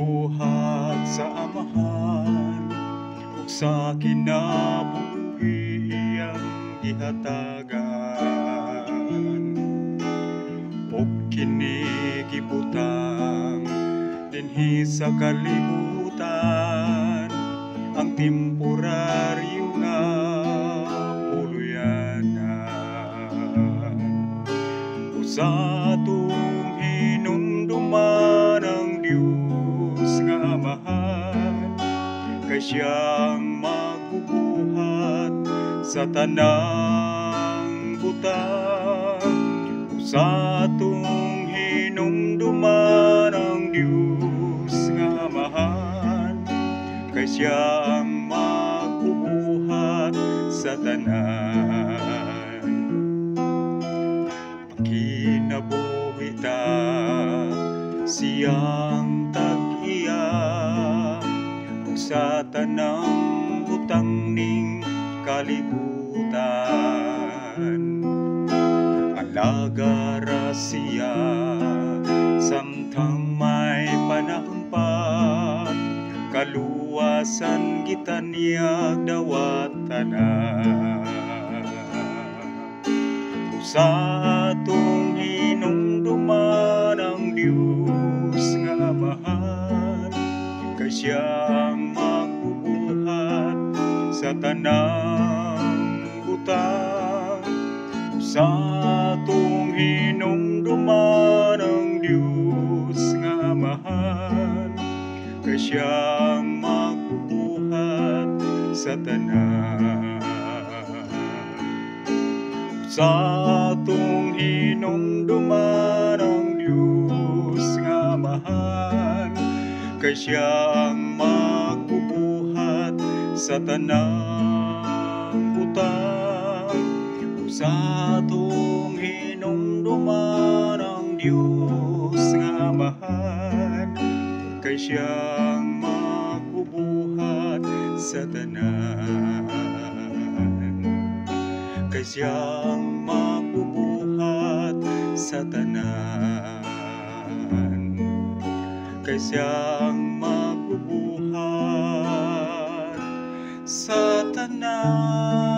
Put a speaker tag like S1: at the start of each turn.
S1: Gibuhat sa amahan ug sa kinabuhi ang gihatagan, ug kini gibutang dinhi sa kalibutan, ang temporaryo nga puluyanan. Sa atong hinumduman ang Diyos nga Amahan, kay siyang magbubuhat sa tanang butang. Sa atong hinumduman ang Diyos nga Amahan, kay siyang magbubuhat sa tanan. Kinabuhi ta siyang tag-iya ug sa tanang butang ning kalibutan. Alaga ra siya samtang may panahon pa, kaluwasan kita niya dawat tanan. Sa atong hinumduman ang Diyos nga Amahan, kay siyang magbubuhat sa tanang butang. Sa atong hinumduman ang Diyos nga Amahan, kay siyang magbubuhat sa tanan. Sa atong hinumduman ang Diyos nga Amahan, kay siyang magbubuhat sa tanang butang. Sa atong hinumduman ang Diyos nga Amahan, kay siyang magbubuhat sa tanan. Kay siyang magbubuhat sa tanan, kay siyang magbubuhat sa tanan.